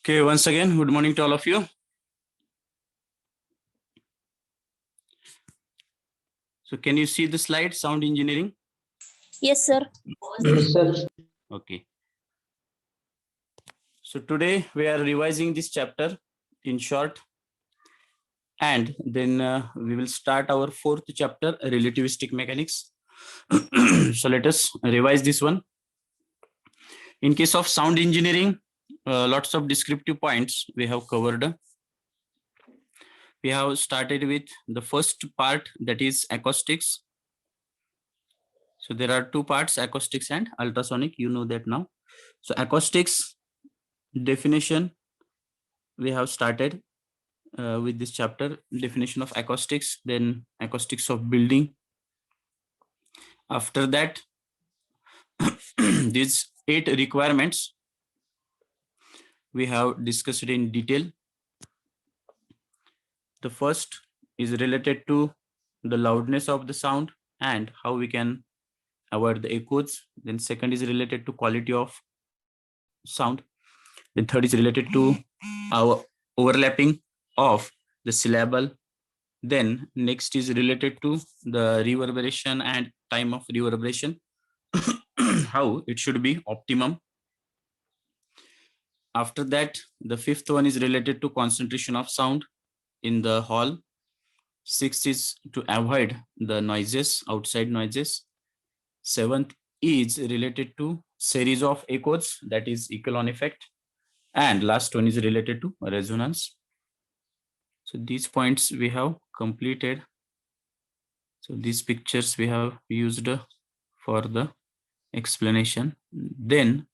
Okay, once again, good morning to all of you. So can you see the slide, sound engineering? Yes, sir. Yes, sir. Okay. So today we are revising this chapter in short, and then we will start our fourth chapter, Relativistic Mechanics. So let us revise this one. In case of sound engineering, lots of descriptive points we have covered. We have started with the first part, that is acoustics. So there are two parts, acoustics and ultrasonic. You know that now. So acoustics definition we have started with this chapter, definition of acoustics, then acoustics of building. After that, these 8 requirements we have discussed in detail. The first is related to the loudness of the sound and how we can avoid the echoes. Then second is related to quality of sound. Then third is related to our overlapping of the syllable. Then next is related to the reverberation and time of reverberation, how it should be optimum. After that, the fifth one is related to concentration of sound in the hall. Sixth is to avoid the noises, outside noises. Seventh is related to series of echoes, that is echelon effect. And last one is related to resonance. So these points we have completed. So these pictures we have used for the explanation. Then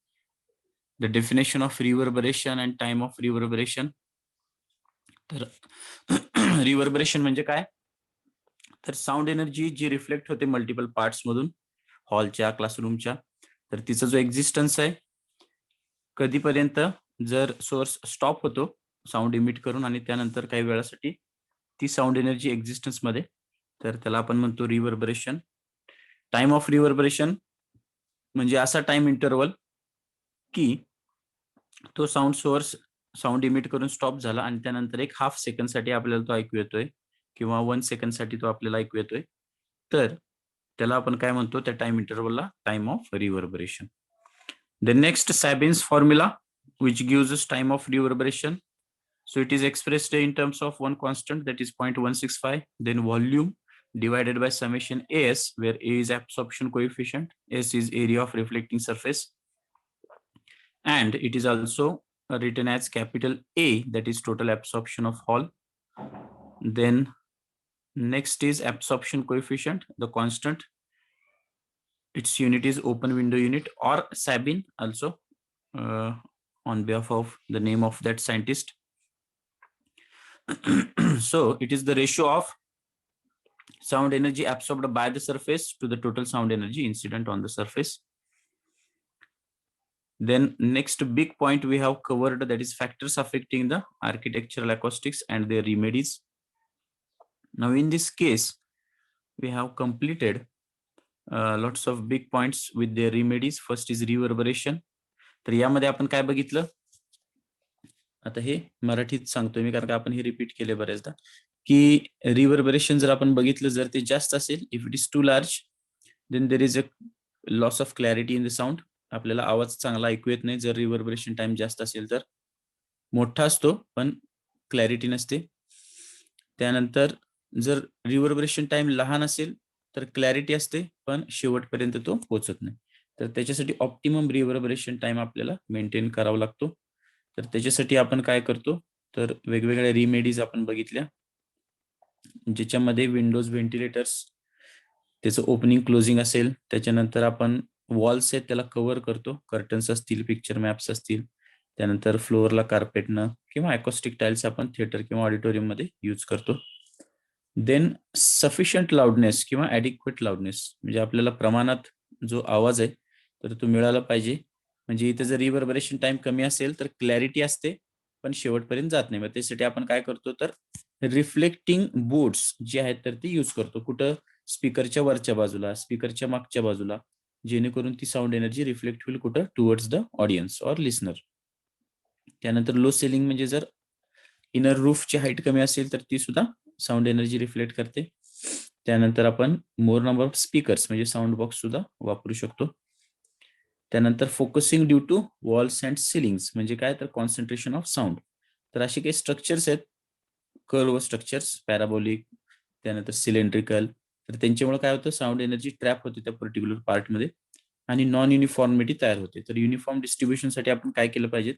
the definition of reverberation and time of reverberation. तर reverberation म्हणजे काय, तर sound energy जी reflect होते multiple parts मधून, हॉलच्या, क्लासरूमच्या, तर तिचा जो एक्झिस्टन्स आहे, कधीपर्यंत जर सोर्स स्टॉप होतो साऊंड इमिट करून आणि त्यानंतर काही वेळासाठी ती साऊंड एनर्जी एक्झिस्टन्स मध्ये, तर त्याला आपण म्हणतो रिव्हर्बरेशन. टाइम ऑफ रिव्हर्बरेशन म्हणजे असा टाइम इंटरवल की तो साऊंड सोर्स साऊंड इमिट करून स्टॉप झाला आणि त्यानंतर एक हाफ सेकंड साठी आपल्याला तो ऐकू येतोय किंवा 1 सेकंड साठी तो आपल्याला ऐकू येतोय, तर त्याला आपण काय म्हणतो, त्या टाइम इंटरवलला time of reverberation. The next Sabin's formula which gives us time of reverberation. So it is expressed in terms of one constant, that is 0.165, then volume divided by summation AS, where A is absorption coefficient, S is area of reflecting surface, and it is also written as capital A, that is total absorption of Hall. Then next is absorption coefficient, the constant. Its unit is open window unit, or Sabin also, on behalf of the name of that scientist. So it is the ratio of sound energy absorbed by the surface to the total sound energy incident on the surface. Then next big point we have covered, that is factors affecting the architectural acoustics and their remedies. Now in this case we have completed lots of big points with their remedies. First is reverberation. तर यामध्ये आपण काय बघितलं, आता हे मराठीत सांगतोय मी कारण का आपण हे रिपीट केले बरेचदा, की रिव्हर्बरेशन जर आपण बघितलं, जर ते जास्त असेल, if it is too large, then there is a loss of clarity in the sound. आपल्याला आवाज चांगला ऐकू येत नाही जर रिव्हर्बरेशन टाइम जास्त असेल तर. मोठा असतो पण क्लॅरिटी नसते. त्यानंतर जर रिव्हर्बरेशन टाइम लहान असेल तर क्लॅरिटी असते पण शेवटपर्यंत तो पोहोचत नाही. तर त्याच्यासाठी ऑप्टिमम रिव्हर्बरेशन टाइम आपल्याला मेंटेन करावा लागतो. तर त्याच्यासाठी आपण काय करतो, तर वेगवेगळ्या रिमेडीज आपण बघितल्या, ज्याच्यामध्ये विंडोज, व्हेंटिलेटर्स, त्याचं ओपनिंग क्लोजिंग असेल. त्याच्यानंतर आपण वॉल्स आहेत त्याला कव्हर करतो, कर्टन्स असतील, पिक्चर मॅप्स असतील. त्यानंतर फ्लोअरला कार्पेटनं किंवा अकॉस्टिक टाइल्स आपण थिएटर किंवा ऑडिटोरियम मध्ये यूज करतो. देन सफिशियंट लाउडनेस किंवा ॲडिक्वेट लाउडनेस, म्हणजे आपल्याला प्रमाणात जो आवाज आहे तर तो मिळाला पाहिजे. म्हणजे इथे जर रिव्हर्बरेशन टाइम कमी असेल तर क्लॅरिटी असते पण शेवटपर्यंत जात नाही. मग त्यासाठी आपण काय करतो, तर रिफ्लेक्टिंग बोर्ड्स जे आहेत तर ते यूज करतो. कुठं, स्पीकरच्या वरच्या बाजूला, स्पीकरच्या मागच्या बाजूला, जेणेकरून ती साऊंड एनर्जी रिफ्लेक्ट होईल कुठं, towards the audience or listener. त्यानंतर लो सेलिंग म्हणजे जर इनर रूफची हाईट कमी असेल तर ती सुद्धा साऊंड एनर्जी रिफ्लेक्ट करते. त्यानंतर आपण मोर नंबर ऑफ स्पीकर्स म्हणजे साऊंड बॉक्स सुद्धा वापरू शकतो. त्यानंतर focusing due to walls and ceilings म्हणजे काय तर कॉन्सन्ट्रेशन ऑफ साऊंड. तर असे काही स्ट्रक्चर्स आहेत, कर्व स्ट्रक्चर्स, पॅराबोलिक, त्यानंतर सिलेंड्रिकल. तर त्यांच्यामुळे काय होतं, साऊंड एनर्जी ट्रॅप होते त्या पर्टिक्युलर पार्टमध्ये आणि नॉन युनिफॉर्मिटी तयार होते. तर युनिफॉर्म डिस्ट्रीब्युशनसाठी आपण काय केलं पाहिजे,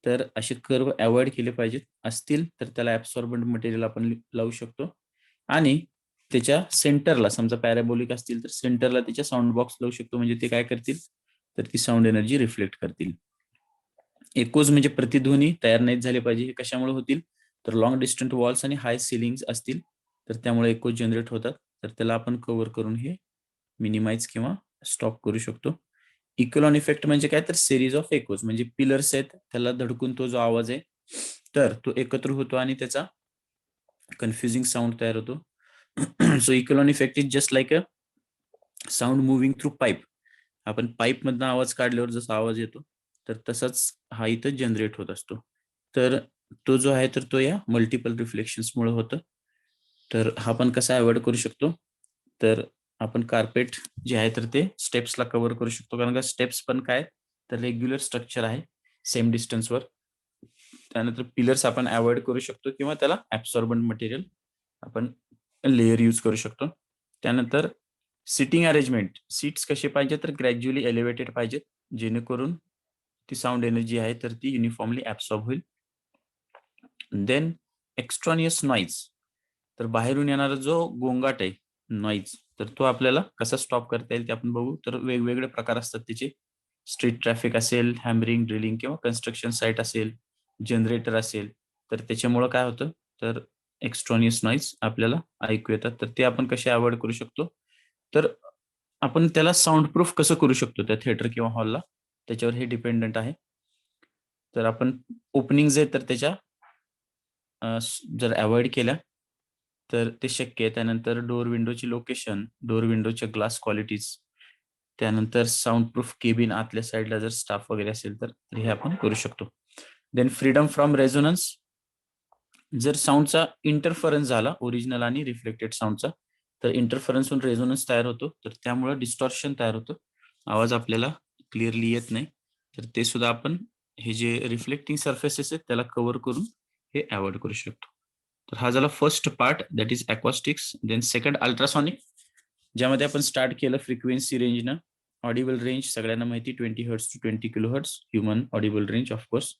तर असे कर्व अवॉइड केले पाहिजेत. असतील तर त्याला ऍब्सॉर्बंट मटेरियल आपण लावू शकतो आणि त्याच्या सेंटरला समजा पॅराबोलिक असतील तर सेंटरला त्याच्या साऊंड बॉक्स लावू शकतो. म्हणजे ते काय करतील, तर ती साऊंड एनर्जी रिफ्लेक्ट करतील. एकोज म्हणजे प्रतिध्वनी तयार नाहीत झाले पाहिजे. हे कशामुळे होतील, तर लॉंग डिस्टंट वॉल्स आणि हाय सिलिंग असतील तर त्यामुळे एकोज जनरेट होतात. तर त्याला आपण कव्हर करून हे मिनिमाइज किंवा स्टॉप करू शकतो. इक्वलॉन इफेक्ट म्हणजे काय, तर सिरीज ऑफ एकोज म्हणजे पिलर्स आहेत त्याला धडकून तो जो आवाज आहे तर तो एकत्र होतो आणि त्याचा कन्फ्युजिंग साऊंड तयार होतो. So echelon effect is just like a sound moving through pipe. आपण पाईप मधनं आवाज काढल्यावर जसा आवाज येतो तर तसाच हा इथं जनरेट होत असतो. तर तो जो आहे तर तो या मल्टिपल रिफ्लेक्शन्समुळे होतं. तर हा पण कसा अवॉइड करू शकतो, तर आपण कार्पेट जे आहे तर ते स्टेप्सला कव्हर करू शकतो. कारण का स्टेप्स पण काय तर रेग्युलर स्ट्रक्चर आहे सेम डिस्टन्सवर. त्यानंतर पिलर्स आपण अवॉइड करू शकतो किंवा त्याला ऍब्सॉर्बंट मटेरियल आपण लेयर यूज करू शकतो. त्यानंतर सिटिंग अरेंजमेंट, सीट्स कसे पाहिजे तर ग्रॅज्युअली एलिव्हेटेड पाहिजेत जेणेकरून ती साऊंड एनर्जी आहे तर ती युनिफॉर्मली ऍब्सॉर्ब होईल. देन एक्स्ट्रॉनियस नॉईज, तर बाहेरून येणारा जो गोंगाट आहे नॉईज तर तो आपल्याला कसा स्टॉप करता येईल ते आपण बघू. तर वेगवेगळे प्रकार असतात त्याचे. स्ट्रीट ट्रॅफिक असेल, हॅमरिंग, ड्रिलिंग किंवा कन्स्ट्रक्शन साईट असेल, जनरेटर असेल तर त्याच्यामुळं काय होतं, तर एक्स्ट्रॉनियस नॉईज आपल्याला ऐकू येतात. तर ते आपण कसे अवॉइड करू शकतो, तर आपण त्याला साऊंड प्रूफ कसं करू शकतो त्या थिएटर किंवा हॉलला, त्याच्यावर हे डिपेंडंट आहे. तर आपण ओपनिंग जे तर त्याच्या जर अवॉइड केल्या तर ते शक्य आहे. त्यानंतर डोर विंडोची लोकेशन, डोर विंडोच्या ग्लास क्वालिटीज, त्यानंतर साऊंड प्रूफ केबिन आतल्या साईडला जर स्टाफ वगैरे असेल तर हे आपण करू शकतो. देन फ्रीडम फ्रॉम रेझोनन्स, जर साऊंडचा इंटरफरन्स झाला ओरिजिनल आणि रिफ्लेक्टेड साऊंडचा तर इंटरफरन्स होऊन रेझोनन्स तयार होतो. तर त्यामुळे डिस्टॉर्शन तयार होतं, आवाज आपल्याला क्लिअरली येत नाही. तर ते सुद्धा आपण हे जे रिफ्लेक्टिंग सर्फेसेस आहेत त्याला कव्हर करून हे अवॉइड करू शकतो. तर हा झाला first part that is acoustics. Then second ultrasonic, ज्यामध्ये आपण स्टार्ट केलं फ्रिक्वेन्सी रेंजनं. ऑडिबल रेंज सगळ्यांना माहिती 20 hertz to 20 kilo hertz human audible range of course.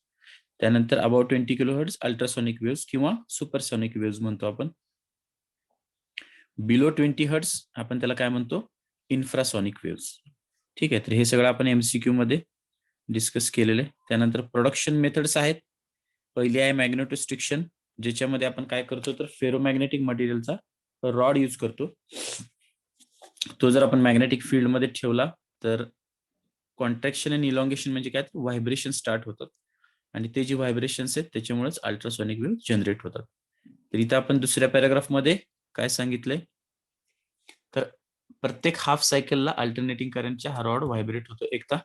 त्यानंतर about 20 kilo hertz ultrasonic waves किंवा सुपरसॉनिक वेव्स म्हणतो आपण. बिलो 20 हर्ट्स आपण त्याला काय म्हणतो, इन्फ्रासॉनिक वेव्स. ठीक आहे, तर हे सगळं आपण एमसीक्यू मध्ये डिस्कस केलेलं आहे. त्यानंतर प्रोडक्शन मेथड्स आहेत. पहिली आहे मॅग्नेटोस्ट्रिक्शन, ज्याच्यामध्ये आपण काय करतो तर फेरोमॅग्नेटिक मटेरियलचा रॉड यूज करतो. तो जर आपण मॅग्नेटिक फील्ड मध्ये ठेवला तर कॉन्ट्रॅक्शन आणि इलॉंगेशन म्हणजे काय, व्हायब्रेशन स्टार्ट होतात आणि ते जे व्हायब्रेशन्स आहेत त्याच्यामुळेच अल्ट्रासॉनिक वेव्ह जनरेट होतात. तर इथं आपण दुसऱ्या पॅराग्राफ मध्ये काय सांगितलंय, तर प्रत्येक हाफ सायकलला अल्टरनेटिंग करंटच्या हा रॉड व्हायब्रेट होतो एकदा.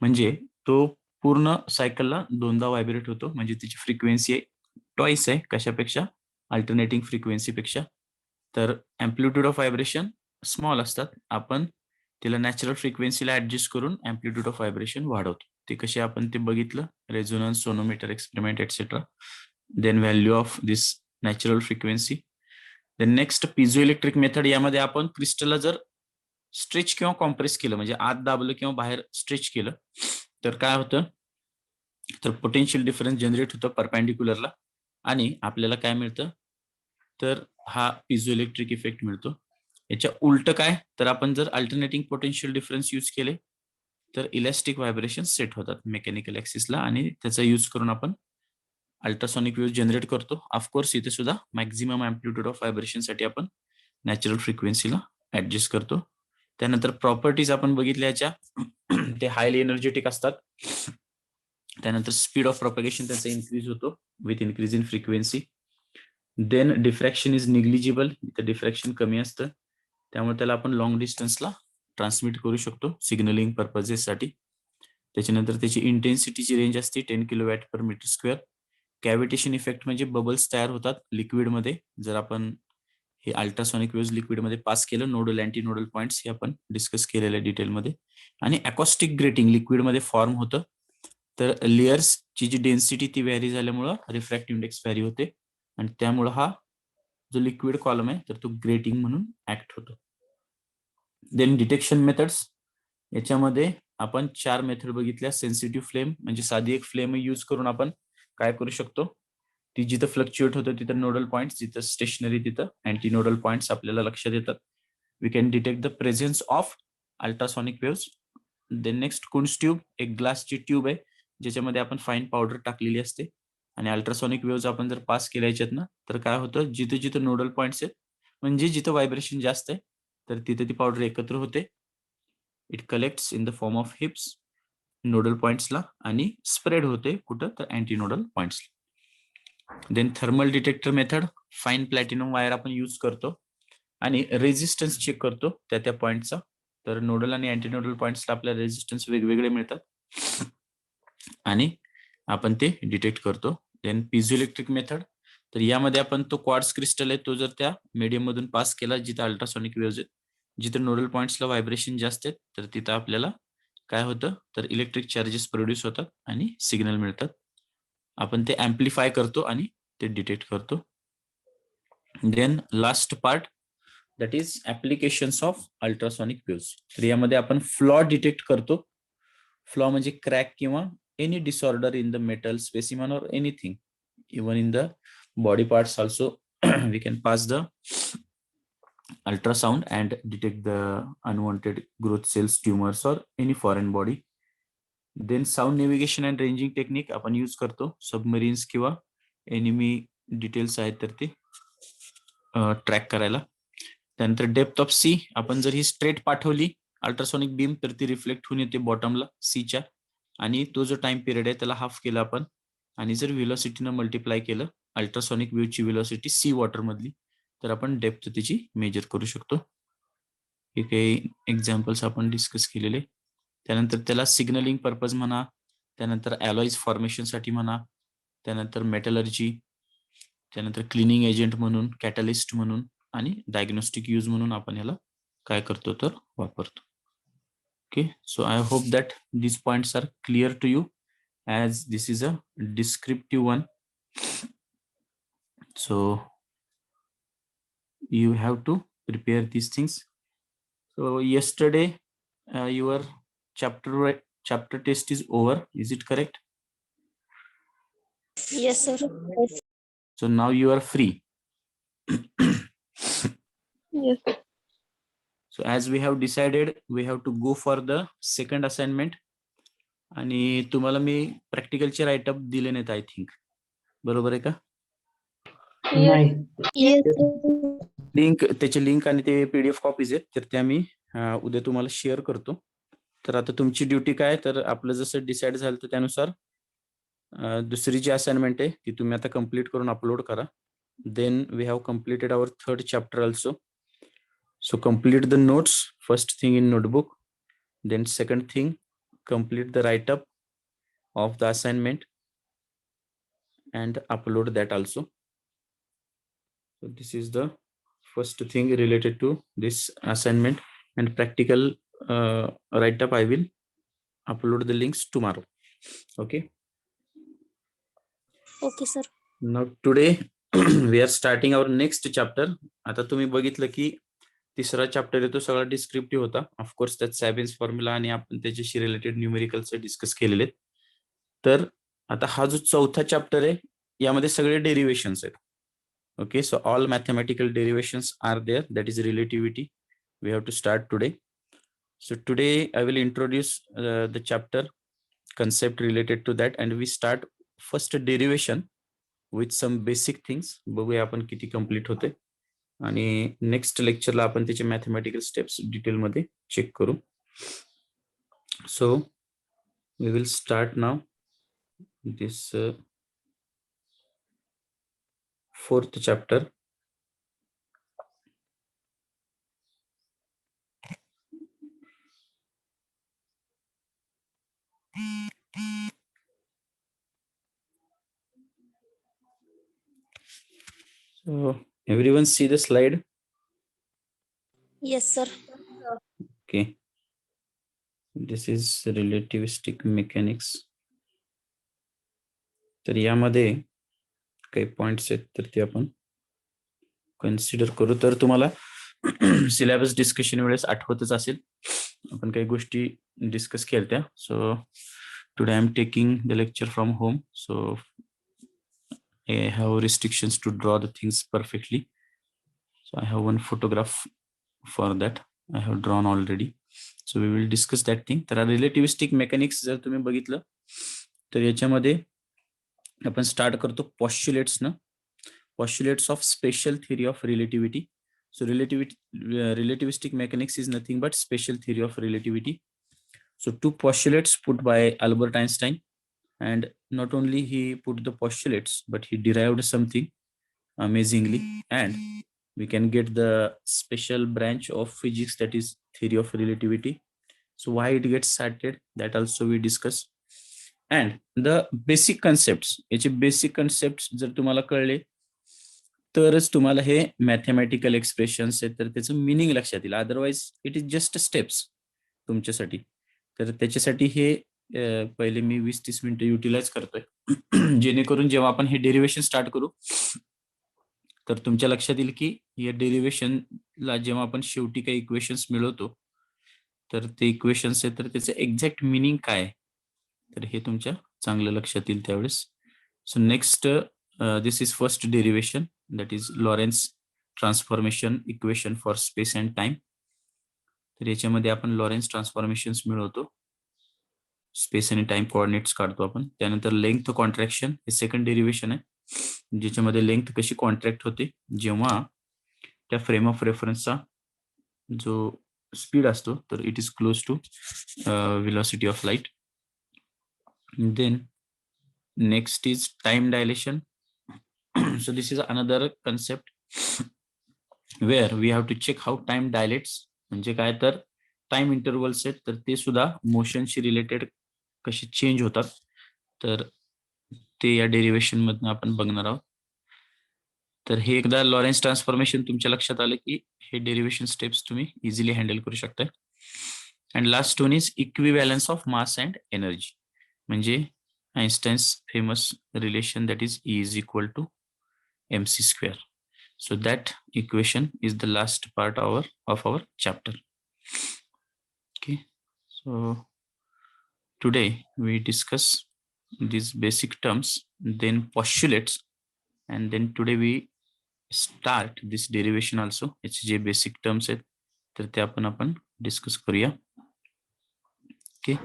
म्हणजे तो पूर्ण सायकलला दोनदा व्हायब्रेट होतो. म्हणजे त्याची फ्रिक्वेन्सी टॉईस आहे कशापेक्षा, अल्टरनेटिंग फ्रिक्वेन्सीपेक्षा. तर अँप्लिट्यूड ऑफ व्हायब्रेशन स्मॉल असतात. आपण त्याला नॅचरल फ्रिक्वेन्सीला ऍडजस्ट करून अँप्लिट्यूड ऑफ व्हायब्रेशन वाढवतो. ते कसे आपण ते बघितलं, resonance, sonometer experiment etcetera. Then value of this natural frequency. Then next piezo electric method, यामध्ये आपण क्रिस्टलला जर स्ट्रेच किंवा कॉम्प्रेस केलं म्हणजे आत दाबलं किंवा बाहेर स्ट्रेच केलं तर काय होतं, तर पोटेन्शियल डिफरन्स जनरेट होतं परपॅन्डिक्युलरला आणि आपल्याला काय मिळतं, तर हा पिझो इलेक्ट्रिक इफेक्ट मिळतो. याच्या उलट काय, तर आपण जर अल्टरनेटिंग पोटेन्शियल डिफरन्स यूज केले तर इलॅस्टिक व्हायब्रेशन सेट होतात मेकॅनिकल ऍक्सिसला आणि त्याचा यूज करून आपण अल्ट्रासॉनिक वेव्ह जनरेट करतो. ऑफकोर्स इथे सुद्धा मॅक्झिमम अँप्लिट्यूड ऑफ व्हायब्रेशनसाठी आपण नॅचरल फ्रिक्वेन्सीला ऍडजस्ट करतो. त्यानंतर प्रॉपर्टीज आपण बघितल्या याच्या ते हायली एनर्जेटिक असतात. त्यानंतर स्पीड ऑफ प्रोपगेशन त्याचा इन्क्रीज होतो with increase in frequency. Then diffraction is negligible, इथं डिफ्रॅक्शन कमी असतं त्यामुळे त्याला आपण लॉंग डिस्टन्सला ट्रान्समिट करू शकतो सिग्नलिंग पर्पजेससाठी. त्याच्यानंतर त्याची इंटेन्सिटीची रेंज असते 10 किलोवॅट पर मीटर स्क्वेअर. कॅव्हिटेशन इफेक्ट म्हणजे बबल्स तयार होतात लिक्विडमध्ये जर आपण हे अल्ट्रासॉनिक वेव्हज लिक्विडमध्ये पास केलं. नोडल अँटी नोडल पॉइंट्स हे आपण डिस्कस केलेलं आहे डिटेलमध्ये. आणि अकॉस्टिक ग्रेटिंग लिक्विडमध्ये फॉर्म होतं. तर लेयर्सची जी डेन्सिटी ती व्हॅरी झाल्यामुळं रिफ्रॅक्टिव्ह इंडेक्स व्हॅरी होते आणि त्यामुळं हा जो लिक्विड कॉलम आहे तर तो ग्रेटिंग म्हणून ऍक्ट होतो. देन डिटेक्शन मेथड्स, याच्यामध्ये आपण 4 मेथड बघितल्या. सेन्सिटिव्ह फ्लेम म्हणजे साधी एक फ्लेम यूज करून आपण काय करू शकतो, ती जिथं फ्लक्च्युएट होतं तिथं नोडल पॉइंट्स, जिथं स्टेशनरी तिथं अँटी नोडल पॉइंट्स आपल्याला लक्षात येतात. We can detect the presence of ultrasonic waves. Then next Kundt's tube, एक ग्लासची ट्यूब आहे ज्याच्यामध्ये आपण फाईन पावडर टाकलेली असते आणि अल्ट्रासॉनिक वेव्स आपण जर पास केल्या याच्यात ना तर काय होतं, जिथे जिथे नोडल पॉइंट्स आहेत म्हणजे जिथं व्हायब्रेशन जास्त आहे तर तिथे ती पावडर एकत्र होते. It collects in the form of heaps nodal पॉइंट्सला आणि स्प्रेड होते कुठं तर अँटी नोडल पॉइंट्सला. Then thermal detector method, fine platinum wire आपण यूज करतो आणि रेजिस्टन्स चेक करतो त्या त्या पॉइंटचा. तर नोडल आणि अँटी नोडल पॉइंट्सला आपल्याला रेजिस्टन्स वेगवेगळे मिळतात आणि आपण ते डिटेक्ट करतो. देन पिझोइलेक्ट्रिक मेथड, तर यामध्ये आपण तो क्वार्ट्ज क्रिस्टल आहे तो जर त्या मीडियम मधून पास केला जिथं अल्ट्रासॉनिक वेव्हज आहेत, जिथे नोडल पॉइंट्सला व्हायब्रेशन जास्त आहेत तर तिथं आपल्याला काय होतं तर इलेक्ट्रिक चार्जेस प्रोड्यूस होतात आणि सिग्नल मिळतात. आपण ते ऍम्प्लिफाय करतो आणि ते डिटेक्ट करतो. Then last part that is applications of ultrasonic waves. तर यामध्ये आपण फ्लॉ डिटेक्ट करतो. फ्लॉ म्हणजे क्रॅक किंवा any disorder in the metal specimen or anything, even in the body parts also we can pass the ultrasound and detect the unwanted growth cells, tumors or any foreign body. देन sound navigation and ranging technique आपण use करतो submarines किंवा enemy details आहेत तर ते track करायला. त्यानंतर depth of सी, आपण जर ही स्ट्रेट पाठवली अल्ट्रासॉनिक बीम तर ती रिफ्लेक्ट होऊन येते बॉटमला सीच्या आणि तो जो टाइम पिरियड आहे त्याला हाफ केला आपण आणि जर व्हेलॉसिटीनं मल्टिप्लाय केलं अल्ट्रासॉनिक वेव्हची व्हेलॉसिटी सी वॉटर मधली तर आपण डेप्थ त्याची मेजर करू शकतो. हे काही एक्झाम्पल्स आपण डिस्कस केलेले. त्यानंतर त्याला सिग्नलिंग पर्पज म्हणा, त्यानंतर अलॉईज फॉर्मेशनसाठी म्हणा, त्यानंतर मेटलर्जी, त्यानंतर क्लिनिंग एजंट म्हणून, कॅटलिस्ट म्हणून आणि डायग्नोस्टिक यूज म्हणून आपण याला काय करतो तर वापरतो. Okay, so I hope that these points are clear to you as this is a descriptive one. So you have to prepare these things. So yesterday your chapter test is over, is it correct? Yes, sir. So now you are free. Yes. So as we have decided, we have to go for the second assignment. आणि तुम्हाला मी प्रॅक्टिकलचे write-up दिले नाहीत I think, बरोबर आहे का? नाही. Yes. Link, त्याचे link आणि ते पीडीएफ कॉपीज आहेत तर त्या मी उद्या तुम्हाला शेअर करतो. तर आता तुमची ड्युटी काय, तर आपलं जसं डिसाईड झालं तर त्यानुसार दुसरी जी असाइनमेंट आहे ती तुम्ही आता कंप्लीट करून अपलोड करा. Then we have completed our third chapter also. So complete the notes first thing in notebook, then second thing complete the write up of the assignment and upload that also. So this is the first thing related to this assignment, and practical write up I will upload the links tomorrow. Okay, Okay, sir. now today we are starting our next chapter. आता तुम्ही बघितलं की तिसरा chapter आहे तो सगळा descriptive होता. Of course त्यात सॅबिन्स फॉर्म्युला आणि आपण त्याच्याशी रिलेटेड न्यूमेरिकल्स डिस्कस केलेले. तर आता हा जो चौथा चॅप्टर आहे यामध्ये सगळे डेरिव्हेशन्स आहेत. Okay, so all mathematical derivations are there, that is relativity. We have to start today. So today I will introduce the chapter concept related to that and we start first derivation with some basic things. बघूया आपण किती complete होते आणि next लेक्चरला आपण त्याचे mathematical steps detail मध्ये check करू. So we will start now this fourth chapter. So everyone see the slide? Yes, sir. Okay. This is relativistic mechanics. तर यामध्ये काही पॉइंट्स आहेत तर ते आपण कन्सिडर करू. तर तुम्हाला सिलेबस डिस्कशन वेळेस आठवतच असेल आपण काही गोष्टी डिस्कस केल्या. सो today I am taking the lecture from home. So I have restrictions to draw the things perfectly. So I have one photograph for that I have drawn already. So we will discuss that thing. तर relativistic mechanics जर तुम्ही बघितलं तर याच्यामध्ये आपण start करतो पॉस्ट्युलेट्स न. Postulates of special theory of relativity. So relativistic mechanics is nothing but special theory of relativity. So two postulates put by Albert Einstein, and not only he put the postulates, but he derived something amazingly, and we can get the special branch of physics, that is theory of relativity. So why it gets started, that also we discuss. And the basic concepts, याचे basic concepts जर तुम्हाला कळले तरच तुम्हाला हे mathematical expressions आहेत तर त्याचं meaning लक्षात येईल. Otherwise it is just steps तुमच्यासाठी. तर त्याच्यासाठी हे पहिले मी 20-30 मिनिटं युटिलाइज करतोय जेणेकरून जेव्हा आपण हे डेरिव्हेशन स्टार्ट करू तर तुमच्या लक्षात येईल की या डेरिव्हेशनला जेव्हा आपण शेवटी काही इक्वेशन्स मिळवतो तर ते इक्वेशन्स आहेत तर त्याचं एक्झॅक्ट मिनिंग काय आहे तर हे तुमच्या चांगलं लक्षात येईल त्यावेळेस. So next this is first derivation, that is Lorentz transformation equation for space and time. तर याच्यामध्ये आपण लॉरेन्स ट्रान्सफॉर्मेशन्स मिळवतो, स्पेस आणि टाइम कोऑर्डिनेट्स काढतो आपण. त्यानंतर लेंथ कॉन्ट्रॅक्शन हे सेकंड डेरिव्हेशन आहे, ज्याच्यामध्ये लेंथ कशी कॉन्ट्रॅक्ट होते जेव्हा त्या फ्रेम ऑफ रेफरन्सचा जो स्पीड असतो तर it is close to velocity of light. Then next is time dilation. So this is another concept where we have to check how time dilates. म्हणजे काय तर टाइम इंटरवल्स आहेत तर ते सुद्धा मोशनशी रिलेटेड कसे चेंज होतात तर ते या डेरिव्हेशन मधनं आपण बघणार आहोत. तर हे एकदा लॉरेन्स ट्रान्सफॉर्मेशन तुमच्या लक्षात आलं की हे डेरिव्हेशन स्टेप्स तुम्ही इझिली हँडल करू शकता. And last one is equivalence of mass and energy, म्हणजे Einstein's famous relation, that is E is equal to mc square. So that equation is the last part of our chapter. Okay, so today we discuss these basic terms, then postulates, and then today we start this derivation also. It's J basic terms आहेत तर ते आपण discuss करूया. Okay,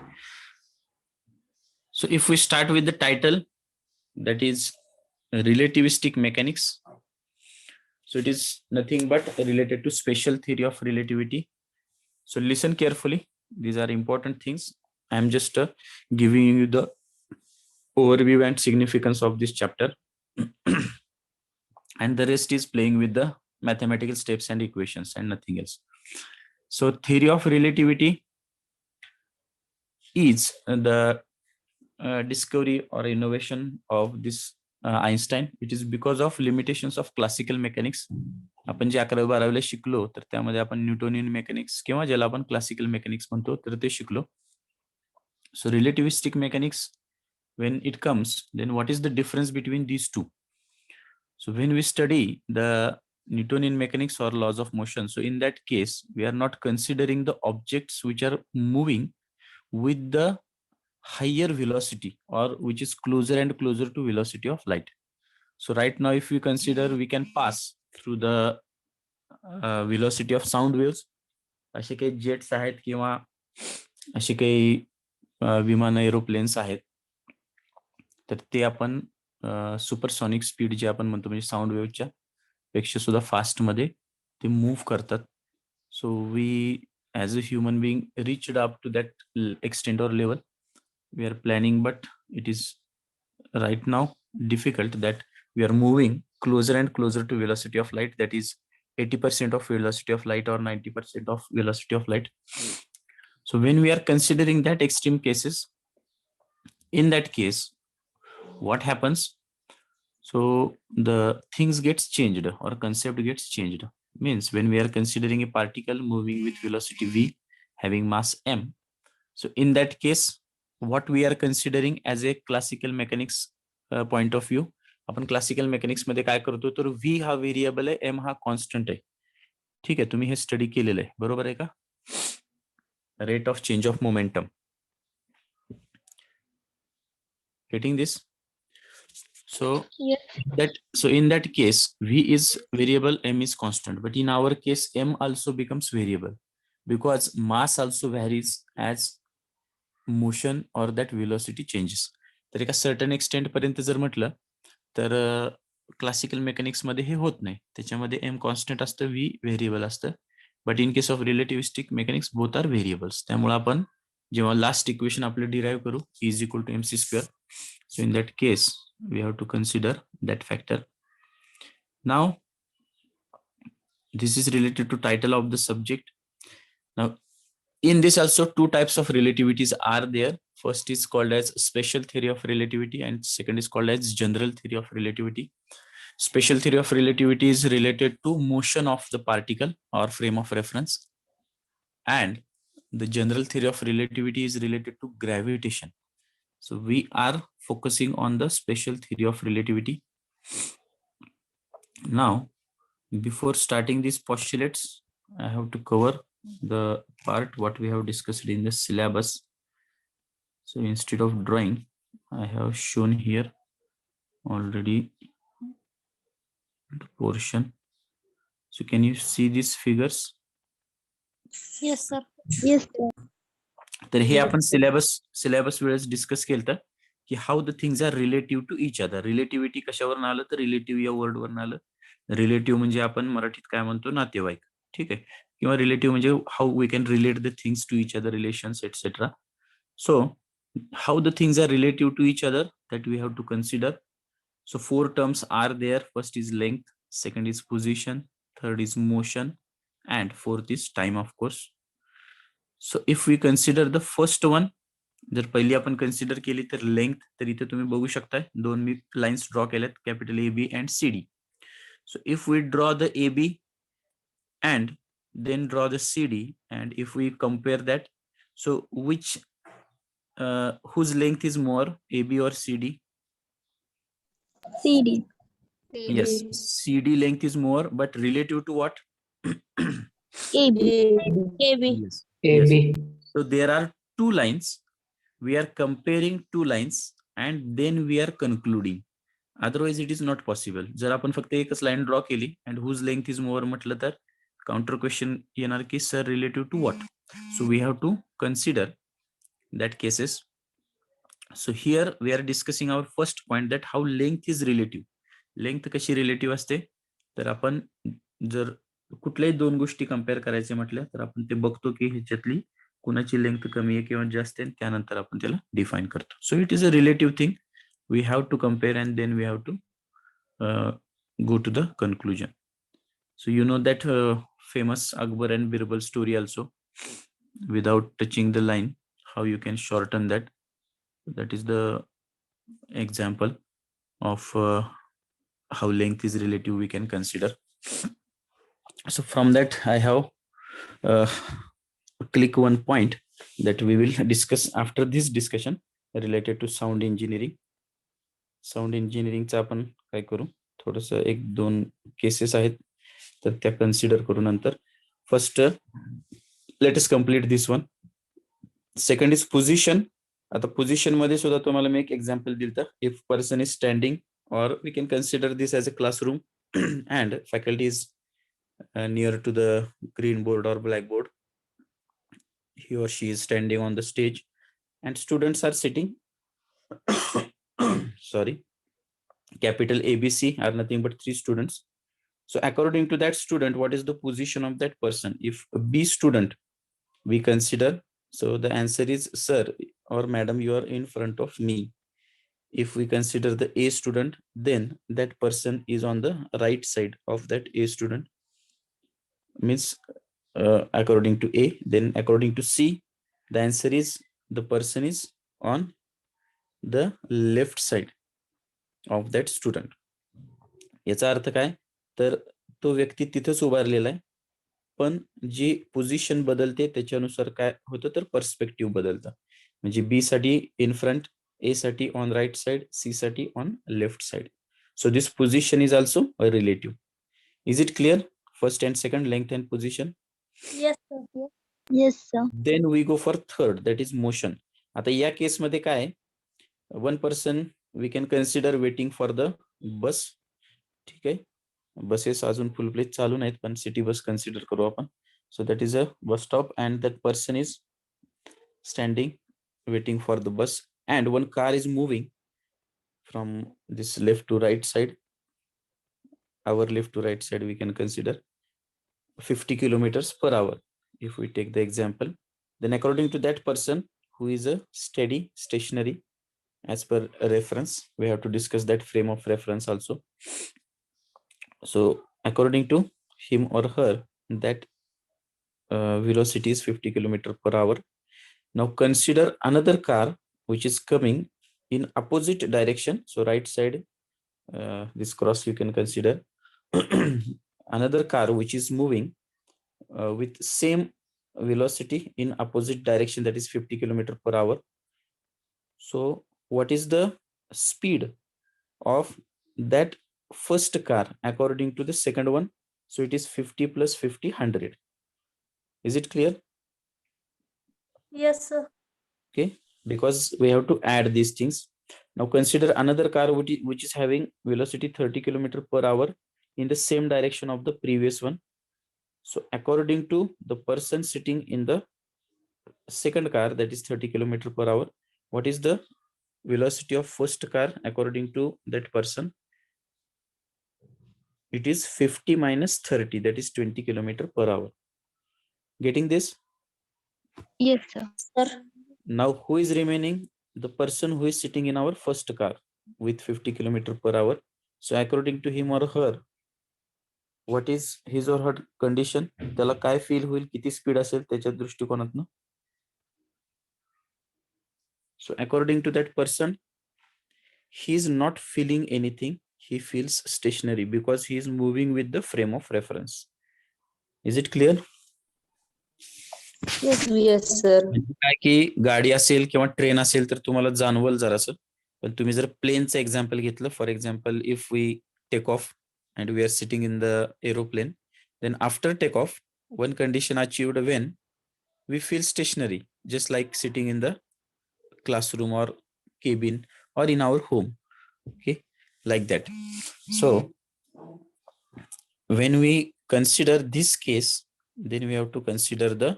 so if we start with the title, that is relativistic mechanics. So it is nothing but related to special theory of relativity. So listen carefully. These are important things. I am just giving you the overview and significance of this chapter. And the rest is playing with the mathematical steps and equations and nothing else. So theory of relativity is the discovery or innovation of this Einstein. It is because of limitations of classical mechanics. आपण जे 11वी-12वीला शिकलो तर त्यामध्ये आपण Newtonian mechanics किंवा ज्याला आपण classical mechanics म्हणतो तर ते शिकलो. So relativistic mechanics, when it comes, then what is the difference between these two? So when we study the Newtonian mechanics or laws of motion, so in that case we are not considering the objects which are moving with the higher velocity or which is closer and closer to velocity of light. So right now if we consider, we can pass through the velocity of sound waves. असे काही jets आहेत किंवा असे काही विमान aeroplanes आहेत तर ते आपण सुपरसॉनिक स्पीड जे आपण म्हणतो म्हणजे साऊंड वेव्हच्या पेक्षा सुद्धा फास्ट मध्ये ते मूव्ह करतात. So we as a human being reached up to that extent or level we are planning, but it is right now difficult that we are moving closer and closer to velocity of light, that is 80% of velocity of light or 90% of velocity of light. So when we are considering that extreme cases, in that case what happens, So the things gets changed or concept gets changed. Means when we are considering a particle moving with velocity v having mass m, so in that case what we are considering as a classical mechanics point of view, आपण classical mechanics मध्ये काय करतो तर v हा variable आहे, m हा constant आहे. ठीक आहे, तुम्ही हे स्टडी केलेलं आहे, बरोबर आहे का? Rate of change of momentum, getting this? So Yes. in that case v is variable, m is constant, but in our case m also becomes variable because mass also varies as motion or that velocity changes. तर एका certain extent पर्यंत जर म्हटलं तर classical mechanics मध्ये हे होत नाही, त्याच्यामध्ये एम कॉन्स्टंट असतं, व्ही व्हेरिएबल असतं. But in case of relativistic mechanics both are variables. त्यामुळे आपण जेव्हा लास्ट इक्वेशन आपलं डिराईव्ह करू is equal to mc square, so in that case we have to consider that factor. Now this is related to title of the subject. Now in this also two types of relativities are there. First is called as special theory of relativity and second is called as general theory of relativity. Special theory of relativity is related to motion of the particle or frame of reference, and the general theory of relativity is related to gravitation. So we are focusing on the special theory of relativity. Now before starting these postulates, I have to cover the part what we have discussed in the syllabus. So instead of drawing, I have shown here already the portion. So can you see these figures? Yes, sir. Yes, sir. तर हे आपण syllabus वेळेस discuss केलं की how the things are relative to each other. Relativity कशावरून आलं तर relative या word वरून आलं. रिलेटिव्ह म्हणजे आपण मराठीत काय म्हणतो, नातेवाईक. ठीक आहे, किंवा रिलेटिव्ह म्हणजे how we can relate the things to each other, relations etcetera. So how the things are relative to each other that we have to consider. So four terms are there. First is length, second is position, third is motion, and fourth is time, of course. So if we consider the first one, जर पहिली आपण consider केली तर length, तर इथे तुम्ही बघू शकताय दोन मी लाईन्स ड्रॉ केल्यात, capital A B and C D. So if we draw the A B and then draw the CD, and if we compare that, so which whose length is more, AB or CD? CD. Yes, CD length is more, but relative to what? AB. AB. Yes. Yes. So there are two lines. We are comparing two lines and then we are concluding. Otherwise it is not possible. जर आपण फक्त एकच line draw केली and whose length is more म्हटलं तर counter question येणार की sir relative to what. So we have to consider that cases. So here we are discussing our first point that how length is relative. Length कशी relative असते तर आपण जर कुठल्याही दोन गोष्टी कम्पेअर करायचे म्हटलं तर आपण ते बघतो की ह्याच्यातली कुणाची लेंथ कमी आहे किंवा जास्त आहे, त्यानंतर आपण त्याला डिफाइन करतो. So it is a relative thing. We have to compare and then we have to go to the conclusion. So you know that famous Akbar and Birbal story also, without touching the line, how you can shorten that. That is the example of how length is relative we can consider. So from that I have click one point that we will discuss after this discussion related to sound engineering. Sound इंजिनिअरिंगचा आपण काय करू, थोडस एक दोन cases आहेत तर त्या कन्सिडर करू नंतर. First let us complete this one. Second is position. आता पोझिशन मध्ये सुद्धा तुम्हाला मी एक एक्झाम्पल दिलं. If person is standing or we can consider this as a classroom and faculty is near to the green board or blackboard. He or she is standing on the stage and students are sitting. Sorry, capital ABC are nothing but 3 students. So according to that student, what is the position of that person? If B student we consider, so the answer is sir or madam, you are in front of me. If we consider the A student, then that person is on the right side of that A student, means according to A. Then according to C, the answer is the person is on the left side of that student. याचा अर्थ काय, तर तो व्यक्ती तिथेच उभारलेला आहे, पण जी position बदलते त्याच्यानुसार काय होतं, तर पर्स्पेक्टिव्ह बदलतं. म्हणजे बी साठी इन फ्रंट, ए साठी ऑन राईट साइड, सी साठी on left side. So this position is also relative. Is it clear? First and second, length and position. Yes, sir. Yes, sir. Then we go for third, that is motion. आता या केसमध्ये काय, one person we can consider waiting for the bus. ठीक आहे, buses अजून full place चालू नाहीत, पण सिटी बस कन्सिडर करू आपण. So that is a bus stop and that person is standing waiting for the bus, and one car is moving from this left to right side. our left to right side we can consider 50 kilometers per hour if we take the example. Then according to that person who is a steady stationary, as per reference, we have to discuss that frame of reference also. So according to him or her, that velocity is 50 kilometer per hour. Now consider another car which is coming in opposite direction. So right side, this cross you can consider. Another car which is moving with same velocity in opposite direction, that is 50 kilometer per hour. So what is the speed of that first car according to the second one? So it is 50 plus 50, 100. Is it clear? Yes, sir. Okay, because we have to add these things. Now consider another car which is having velocity 30 kilometer per hour in the same direction of the previous one. So according to the person sitting in the second car, that is 30 kilometer per hour, what is the velocity of first car according to that person? It is 50 minus 30, that is 20 kilometer per hour. Getting this? Yes, sir. Sir. Now who is remaining? The person who is sitting in our first car with 50 kilometer per hour. So according to him or her, what is his or her condition? त्याला काय feel होईल, किती speed असेल त्याच्या दृष्टिकोनातून? So according to that person, he is not feeling anything. He feels stationary because he is moving with the frame of reference. Is it clear? Yes, sir. म्हणजे काय की गाडी असेल किंवा ट्रेन असेल तर तुम्हाला जाणवल जरासं, पण तुम्ही जर प्लेनचं एक्झाम्पल घेतलं, for example if we take off and we are sitting in the aeroplane, then after takeoff, one condition achieved when we feel stationary, just like sitting in the classroom or cabin or in our home. Okay, like that. So when we consider this case, then we have to consider the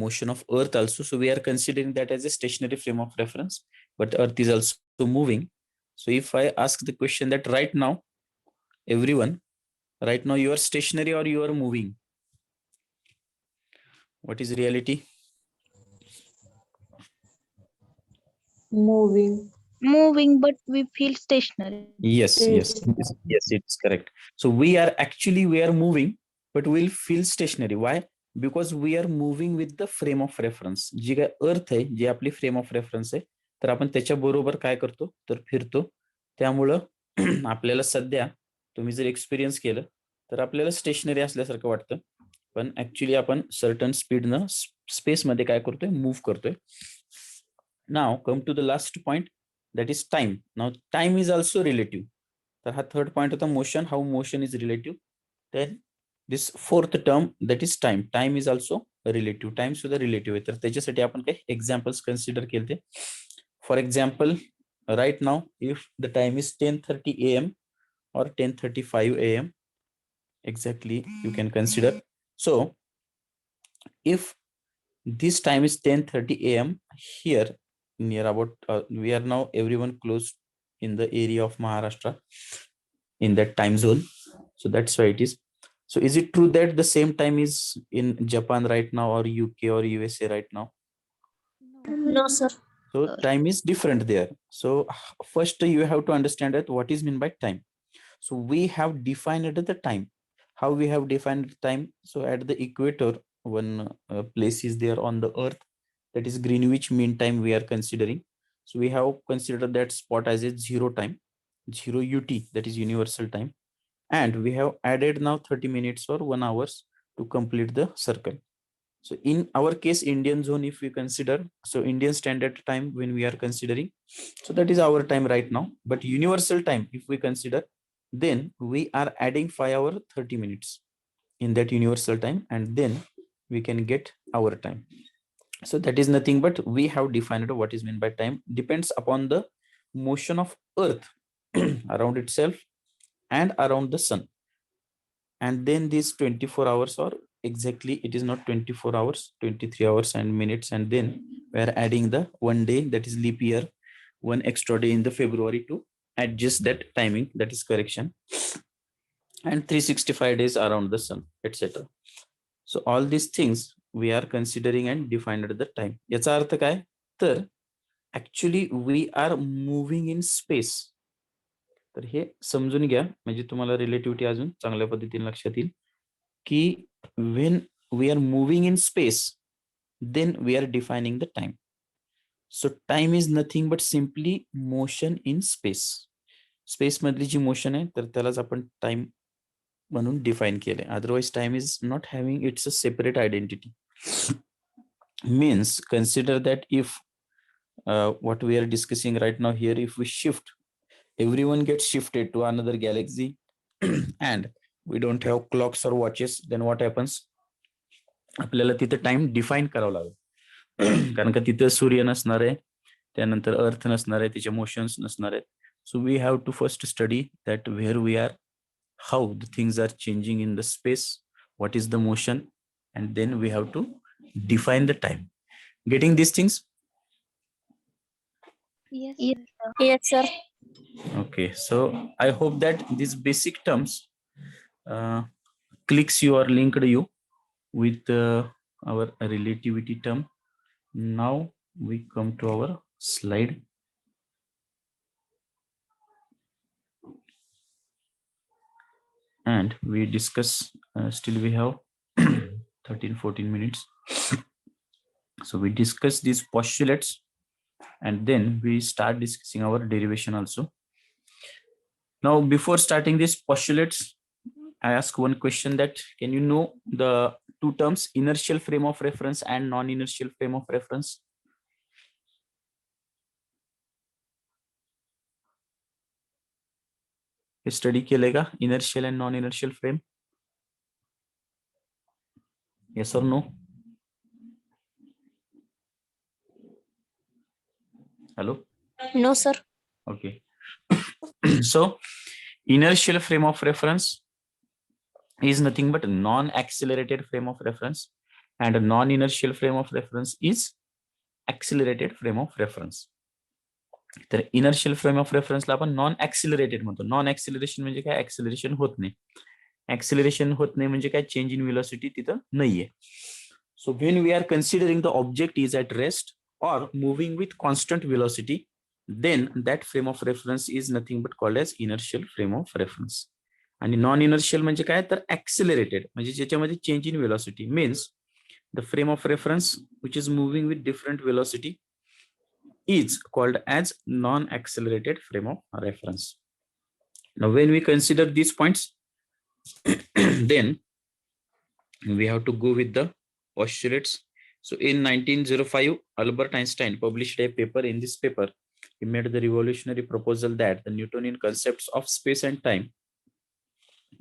motion of earth also. So we are considering that as a stationary frame of reference, but earth is also moving. So if I ask the question that right now, everyone, right now you are stationary or you are moving, what is reality? Moving. Moving, but we feel stationary. Yes, it's correct. So we are moving, but we'll feel stationary. Why? Because we are moving with the frame of reference. जी काय अर्थ आहे, जी आपली frame of reference आहे, तर आपण त्याच्या बरोबर काय करतो, तर फिरतो. त्यामुळं आपल्याला सध्या तुम्ही जर एक्सपिरियन्स केलं तर आपल्याला स्टेशनरी असल्यासारखं वाटतं, पण ऍक्च्युली आपण सर्टन स्पीडनं स्पेसमध्ये काय करतोय, मूव्ह करतोय. Now come to the last point, that is time. Now time is also relative. तर हा थर्ड पॉइंट होता motion, how motion is relative. then this fourth term, that is time. Time is also relative. Time सुद्धा relative आहे. तर त्याच्यासाठी आपण काही examples consider केले. For example, right now if the time is 10:30 AM or 10:35 AM, exactly you can consider. So if this time is 10:30 AM here, near about we are now everyone close in the area of Maharashtra in that time zone. So that's why it is. So is it true that the same time is in Japan right now or UK or USA right now? No, sir. So time is different there. So first you have to understand that what is meant by time. So we have defined the time. How we have defined time? So at the equator, one place is there on the earth, that is Greenwich Mean Time we are considering. So we have considered that spot as a zero time, zero UT, that is universal time. and we have added now 30 minutes or 1 hours to complete the circle. So in our case, Indian zone, if we consider, so Indian standard time when we are considering, so that is our time right now. But universal time, if we consider, then we are adding 5 hour 30 minutes in that universal time, and then we can get our time. So that is nothing but we have defined what is meant by time depends upon the motion of earth around itself and around the sun. And then these 24 hours, or exactly it is not 24 hours, 23 hours and minutes, and then we are adding the 1 day, that is leap year, 1 extra day in the February to adjust that timing, that is correction, and 365 days around the sun, etc. So all these things we are considering and defined at the time. याचा अर्थ काय तर actually we are moving in space. तर हे समजून घ्या, म्हणजे तुम्हाला रिलेटिव्हिटी अजून चांगल्या पद्धतीने लक्षात येईल की when we are moving in space, then we are defining the time. So time is nothing but simply motion in space. Space मधली जी मोशन आहे तर त्यालाच आपण टाइम म्हणून डिफाइन केले. Otherwise time is not having it's a separate identity. Means consider that if what we are discussing right now here, if we shift, everyone gets shifted to another galaxy and we don't have clocks or watches, then what happens? आपल्याला तिथे time define करावं लागेल. कारण का तिथे सूर्य नसणार आहे, त्यानंतर अर्थ नसणार आहे, तिचे मोशन्स नसणार आहेत. So we have to first study that where we are, how the things are changing in the space, what is the motion, and then we have to define the time. Getting these things? Yes, sir. Yes, sir. Okay, so I hope that these basic terms clicks you or linked you with our relativity term. Now we come to our slide. And we discuss, still we have 13-14 minutes. So we discuss these postulates and then we start discussing our derivation also. Now before starting these postulates, I ask one question, that can you know the two terms, inertial frame of reference and non-inertial frame of reference? Study केले का inertial and non inertial frame? yes or no? Hello? No, sir. Okay. So inertial frame of reference is nothing but a non-accelerated frame of reference, and a non-inertial frame of reference is accelerated frame of reference. तर inertial frame of रेफरन्सला आपण non ऍक्सिलरेटेड म्हणतो. Non acceleration म्हणजे काय? Acceleration होत नाही. Acceleration होत नाही म्हणजे काय? चेंज इन व्हेलॉसिटी तिथं नाहीये. So when we are considering the object is at rest or moving with constant velocity, then that frame of reference is nothing but called as inertial frame of reference. आणि non inertial म्हणजे काय? तर ऍक्सिलरेटेड म्हणजे ज्याच्यामध्ये change in velocity, means the frame of reference which is moving with different velocity is called as non-accelerated frame of reference. Now when we consider these points then we have to go with the postulates. So in 1905, Albert Einstein published a paper. In this paper, he made the revolutionary proposal that the Newtonian concepts of space and time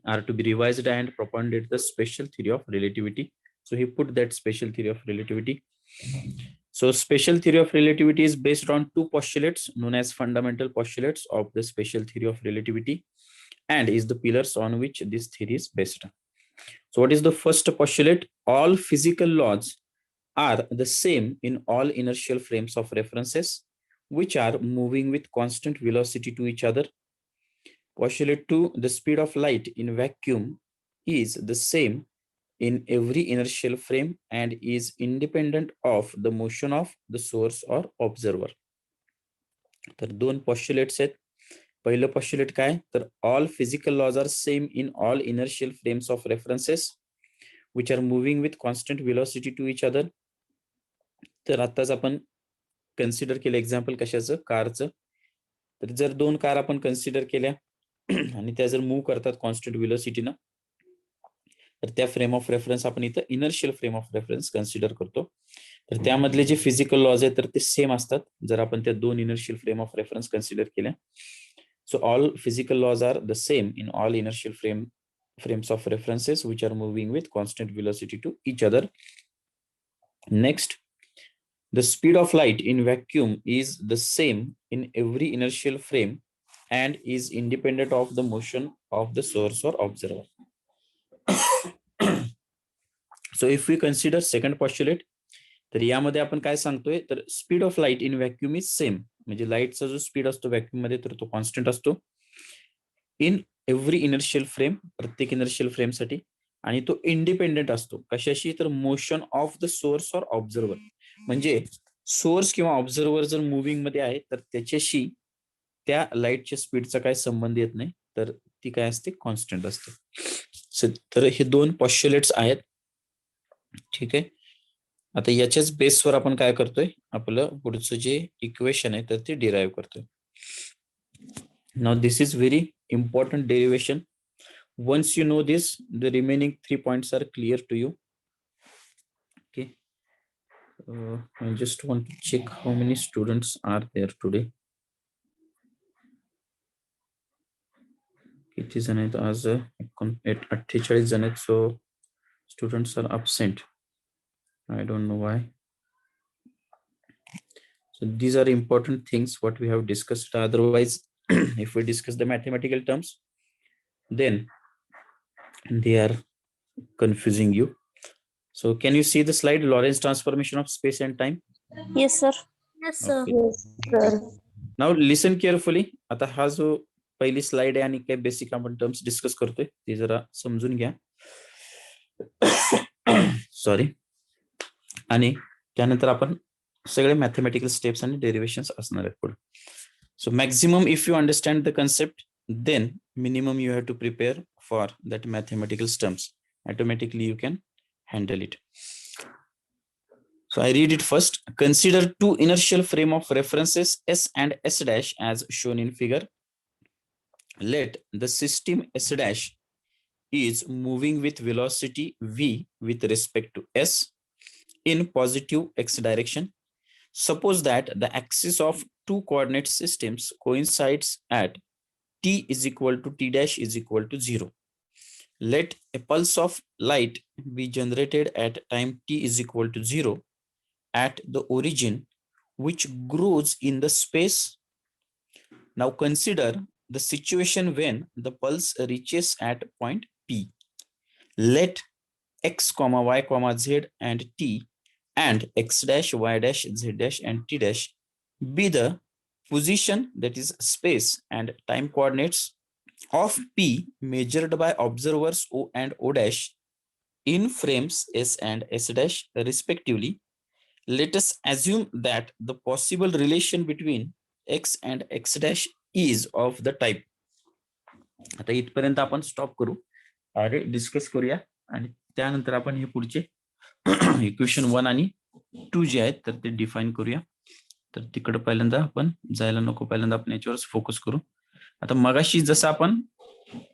are to be revised and propounded the special theory of relativity. So he put that special theory of relativity. So special theory of relativity is based on two postulates known as fundamental postulates of the special theory of relativity, and is the pillars on which this theory is based. So what is the first postulate? All physical laws are the same in all inertial frames of references which are moving with constant velocity to each other. Postulate 2, the speed of light in vacuum is the same in every inertial frame and is independent of the motion of the source or observer. तर दोन postulates आहेत. पहिलं postulate काय? तर all physical laws are same in all inertial frames of references which are moving with constant velocity to each other. तर आताच आपण consider केलं एक्झाम्पल कशाचं? कारचं. तर जर दोन कार आपण कन्सिडर केल्या आणि त्या जर मूव्ह करतात कॉन्स्टंट व्हेलॉसिटीनं, तर त्या फ्रेम ऑफ रेफरन्स आपण इथं inertial frame of reference consider करतो. तर त्यामधले जे फिजिकल लॉज आहेत तर ते सेम असतात जर आपण त्या दोन inertial frame of reference consider केल्या. So all physical laws are the same in all inertial frames of references which are moving with constant velocity to each other. Next, the speed of light in vacuum is the same in every inertial frame and is independent of the motion of the source or observer. So if we consider second postulate, तर यामध्ये आपण काय सांगतोय तर speed of light in vacuum is same, म्हणजे लाईटचा जो speed असतो व्हॅक्यूम मध्ये तर तो कॉन्स्टंट असतो इन एव्हरी इनर्शियल फ्रेम, प्रत्येक इनर्शियल फ्रेमसाठी, आणि तो इंडिपेंडेंट असतो कशाशी तर motion of the source or observer, म्हणजे सोर्स किंवा ऑब्झर्वर जर मुव्हिंग मध्ये आहे तर त्याच्याशी त्या लाईटच्या स्पीडचा काय संबंध येत नाही, तर ती काय असते कॉन्स्टंट असते. तर हे दोन पॉस्ट्युलेट्स आहेत. ठीक आहे, आता याच्याच बेसवर आपण काय करतोय आपलं पुढचं जे इक्वेशन आहे तर ते डिराईव्ह करतोय. Now this is very important derivation. Once you know this, the remaining 3 points are clear to you. Okay, I just want to check how many students are there today. किती जण आहेत आज? 48 जण आहेत, so students are absent. I don't know why. So these are important things what we have discussed. Otherwise, if we discuss the mathematical terms, then they are confusing you. So can you see the slide, Lorentz transformation of space and time? Yes, sir. Yes, sir. Okay. Yes, sir. Now listen carefully. आता हा जो पहिली slide आहे आणि काही basic आपण terms discuss करतोय ते जरा समजून घ्या. सॉरी. आणि त्यानंतर आपण सगळे मॅथमॅटिकल स्टेप्स आणि डेरिव्हेशन्स असणार आहेत पुढे. So maximum if you understand the concept, then minimum you have to prepare for that mathematical terms. Automatically you can handle it. So I read it first. Consider two inertial frame of references S and S dash as shown in figure. Let the system S dash is moving with velocity V with respect to S in positive X direction. Suppose that the axis of two coordinate systems coincides at t is equal to t dash is equal to 0. Let a pulse of light be generated at time t is equal to 0 at the origin, which grows in the space. Now consider the situation when the pulse reaches at point P. Let x, y, z and t and x dash, y dash, z dash and t dash be the position, that is space and time coordinates of P measured by observers O and O dash in frames S and S dash respectively. Let us assume that the possible relation between X and X dash is of the type. आता इथपर्यंत आपण stop करू आणि discuss करूया आणि त्यानंतर आपण हे पुढचे इक्वेशन 1 आणि 2 जे आहेत तर ते डिफाइन करूया. तर तिकडे पहिल्यांदा आपण जायला नको, पहिल्यांदा आपण याच्यावर फोकस करू. आता मगाशी जसं आपण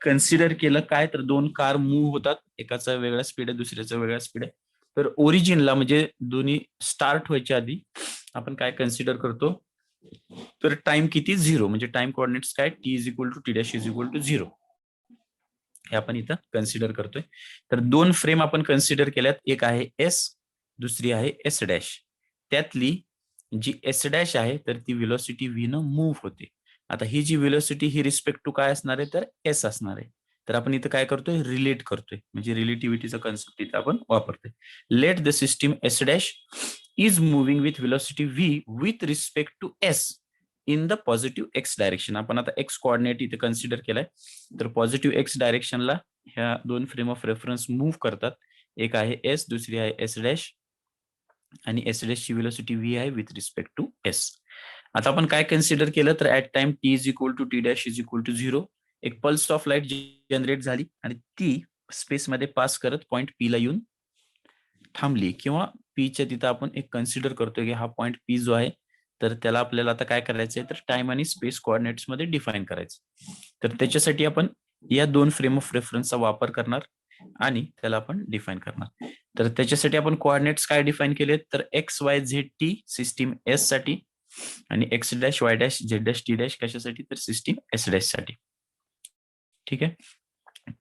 कन्सिडर केलं काय तर दोन कार मूव्ह होतात, एकाचा वेगळा स्पीड आहे दुसऱ्याचा वेगळा स्पीड आहे. तर ओरिजिनला म्हणजे दोन्ही स्टार्ट व्हायच्या आधी आपण काय कन्सिडर करतो तर टाइम किती 0, म्हणजे टाइम कोऑर्डिनेट्स काय T is equal to T dash is equal to 0 हे आपण इथं कन्सिडर करतोय. तर दोन फ्रेम आपण कन्सिडर केल्यात, एक आहे एस, दुसरी आहे एस डॅश. त्यातली जी एस डॅश आहे तर ती व्हेलॉसिटी व्ही न मूव्ह होते. आता ही जी व्हेलॉसिटी ही रिस्पेक्ट टू काय असणार आहे तर एस असणार आहे. तर आपण इथं काय करतोय रिलेट करतोय, म्हणजे रिलेटिव्हिटीचा कन्सेप्ट इथं आपण वापरतोय. Let the system S dash is moving with velocity V with respect to S in the positive X direction. आपण आता एक्स कोऑर्डिनेट इथे कन्सिडर केलाय, तर पॉझिटिव्ह एक्स डायरेक्शनला ह्या दोन फ्रेम ऑफ रेफरन्स मूव्ह करतात. एक आहे एस, दुसरी आहे एस डॅश, आणि एस डॅश ची व्हेलॉसिटी व्ही आहे विथ रिस्पेक्ट टू एस. आता आपण काय कन्सिडर केलं तर at time T is equal to T dash is equal to 0 एक पल्स ऑफ लाईट जनरेट झाली आणि ती स्पेसमध्ये पास करत पॉइंट पी ला येऊन थांबली, किंवा पीच्या तिथं आपण एक कन्सिडर करतोय की हा पॉइंट पी जो आहे तर त्याला आपल्याला आता काय करायचंय, तर टाइम आणि स्पेस कोऑर्डिनेट्स मध्ये डिफाइन करायचं. तर त्याच्यासाठी आपण या दोन फ्रेम ऑफ रेफरन्सचा वापर करणार आणि त्याला आपण डिफाइन करणार. तर त्याच्यासाठी आपण कोऑर्डिनेट्स काय डिफाइन केलेत, तर X Y Z T system S साठी आणि X dash Y dash Z dash T dash कशासाठी, तर सिस्टीम एस डॅश साठी. ठीक आहे.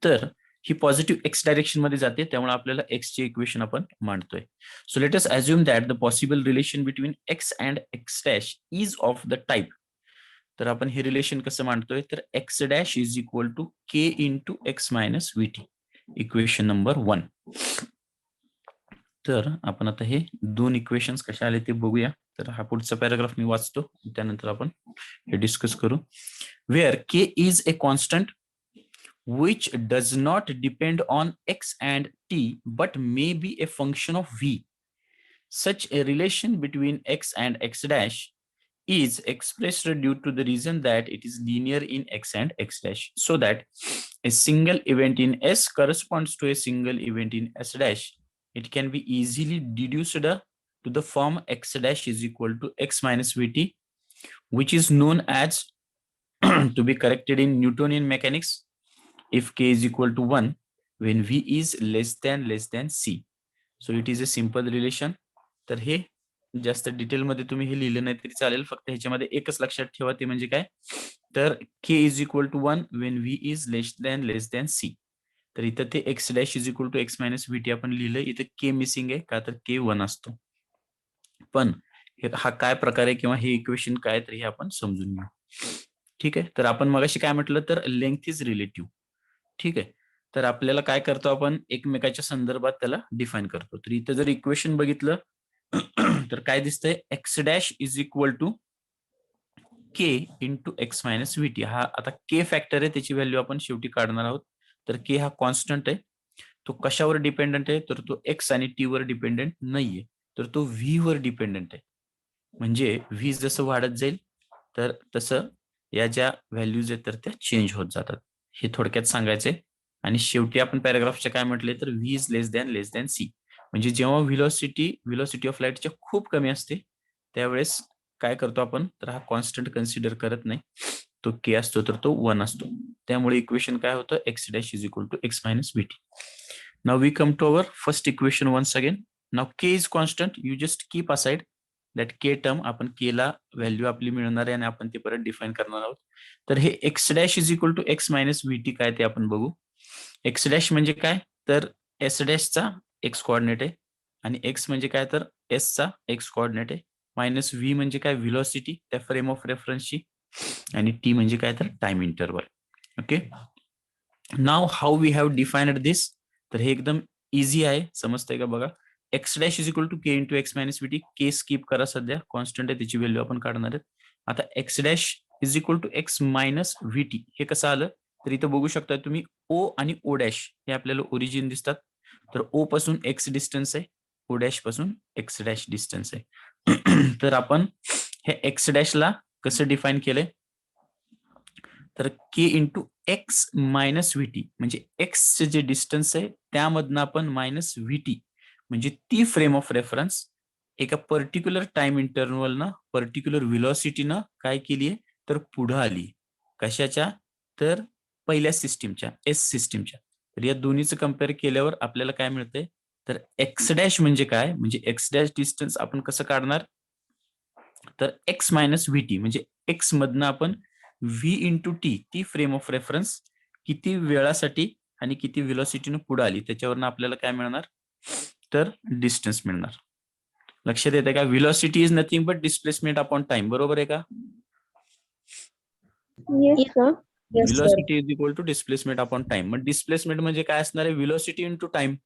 तर ही पॉझिटिव्ह एक्स डायरेक्शन मध्ये जाते, त्यामुळे आपल्याला एक्स चे इक्वेशन आपण मांडतोय. So let us assume that the possible relation between X and X dash is of the type. तर आपण हे रिलेशन कसं मांडतोय, तर X dash is equal to K into X minus V T, equation number 1. तर आपण आता हे दोन इक्वेशन्स कशा आले ते बघूया. तर हा पुढचा पॅराग्राफ मी वाचतो, त्यानंतर आपण हे डिस्कस करू. वेअर के is a constant which does not depend on x and t but may be a function of v. Such a relation between x and x dash is expressed due to the reason that it is linear in x and x dash, so that a single event in s corresponds to a single event in s dash. It can be easily deduced to the form x dash is equal to x minus vt, which is known as to be corrected in Newtonian mechanics if k is equal to 1 when v is less than c. So it is a simple relation. तर हे जास्त detail मध्ये तुम्ही हे लिहिलं नाही तरी चालेल, फक्त ह्याच्यामध्ये एकच लक्षात ठेवा, ते म्हणजे काय, तर k is equal to 1 when v is less than c. तर इथं ते x dash is equal to x minus vt आपण लिहिलं, इथं k मिसिंग आहे का, तर k 1 असतो. पण हा काय प्रकार आहे किंवा हे इक्वेशन काय, तर हे आपण समजून घेऊ. ठीक आहे. तर आपण मगाशी काय म्हटलं, तर लेंथ इज रिलेटिव्ह. ठीक आहे. तर आपल्याला काय करतो, आपण एकमेकाच्या संदर्भात त्याला डिफाइन करतो. तर इथं जर इक्वेशन बघितलं तर काय दिसतंय, X dash is equal to K into X minus VT. हा आता के फॅक्टर आहे, त्याची व्हॅल्यू आपण शेवटी काढणार आहोत. तर के हा कॉन्स्टंट आहे, तो कशावर डिपेंडंट आहे, तर तो एक्स आणि टी वर डिपेंडंट नाहीये, तर तो व्ही वर डिपेंडंट आहे. म्हणजे व्ही जसं वाढत जाईल तर तसं या ज्या व्हॅल्यूज आहेत तर त्या चेंज होत जातात, हे थोडक्यात सांगायचंय. आणि शेवटी आपण पॅराग्राफचे काय म्हटले, तर व्ही इज लेस दॅन सी. म्हणजे जेव्हा व्हिलॉसिटी ऑफ लाईटच्या खूप कमी असते त्यावेळेस काय करतो आपण, तर हा कॉन्स्टंट कन्सिडर करत नाही, तो के असतो तर तो 1 असतो. त्यामुळे इक्वेशन काय होतं, X dash is equal to X minus VT. Now we come to our first equation once again. Now K is constant, you just keep aside that K term, आपण के ला व्हॅल्यू आपली मिळणार आहे आणि आपण ते परत डिफाइन करणार आहोत. तर हे X dash is equal to X minus VT काय ते आपण बघू. एक्स डॅश म्हणजे काय, तर एस डॅशचा एक्स कोऑर्डिनेट आहे, आणि एक्स म्हणजे काय, तर एस चा एक्स कोऑर्डिनेट आहे, मायनस व्ही म्हणजे काय, व्हिलॉसिटी त्या फ्रेम ऑफ रेफरन्सची, आणि टी म्हणजे काय, तर time interval. Okay. Now how we have defined this, तर हे एकदम इझी आहे, समजतंय का बघा. X dash is equal to K into X minus VT. K स्किप करा, सध्या कॉन्स्टंट आहे, त्याची व्हॅल्यू आपण काढणार आहेत. आता X dash is equal to X minus VT हे कसं आलं, तर इथं बघू शकता तुम्ही ओ आणि ओ डॅश हे आपल्याला ओरिजिन दिसतात. तर ओ पासून एक्स डिस्टन्स आहे, ओ डॅश पासून एक्स डॅश डिस्टन्स आहे. तर आपण हे एक्स डॅशला कसं डिफाइन केलंय, तर के इंटू एक्स मायनस व्हीटी, म्हणजे एक्सचे जे डिस्टन्स आहे त्यामधनं आपण मायनस व्हीटी, म्हणजे ती फ्रेम ऑफ रेफरन्स एका पर्टिक्युलर टाइम इंटरव्हलनं पर्टिक्युलर व्हिलॉसिटीनं काय केली आहे, तर पुढं आली. कशाच्या, तर पहिल्या सिस्टीमच्या, एस सिस्टीमच्या. तर या दोन्हीचं कम्पेअर केल्यावर आपल्याला काय मिळतंय, तर एक्स डॅश म्हणजे काय, म्हणजे एक्स डॅश डिस्टन्स आपण कसं काढणार, तर एक्स मायनस व्हीटी म्हणजे एक्स मधनं आपण व्ही इंटू टी, ती फ्रेम ऑफ रेफरन्स किती वेळासाठी आणि किती व्हेलॉसिटीनं पुढे आली त्याच्यावरनं आपल्याला काय मिळणार, तर डिस्टन्स मिळणार. लक्षात येते का, velocity is nothing but displacement upon time, बरोबर आहे का. Velocity is equal to displacement upon time. मग डिस्प्लेसमेंट म्हणजे काय असणार आहे, velocity into time.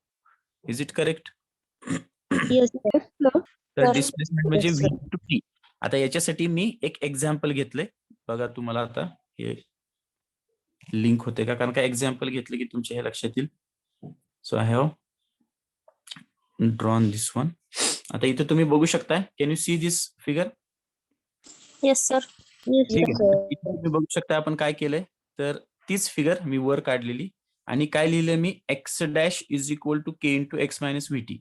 Is it correct. तर डिस्प्लेसमेंट म्हणजे व्ही टू टी. आता याच्यासाठी मी एक एक्झाम्पल घेतलंय बघा, तुम्हाला आता हे लिंक होते का, कारण का एक्झाम्पल घेतले की तुमच्या हे लक्षात येईल. So I have drawn this one. आता इथे तुम्ही बघू शकता, can you see this figure. Yes sir. ठीक आहे. इथे तुम्ही बघू शकता आपण काय केलंय, तर तीच फिगर मी वर काढलेली आणि काय लिहिलंय मी, X dash is equal to K into X minus VT.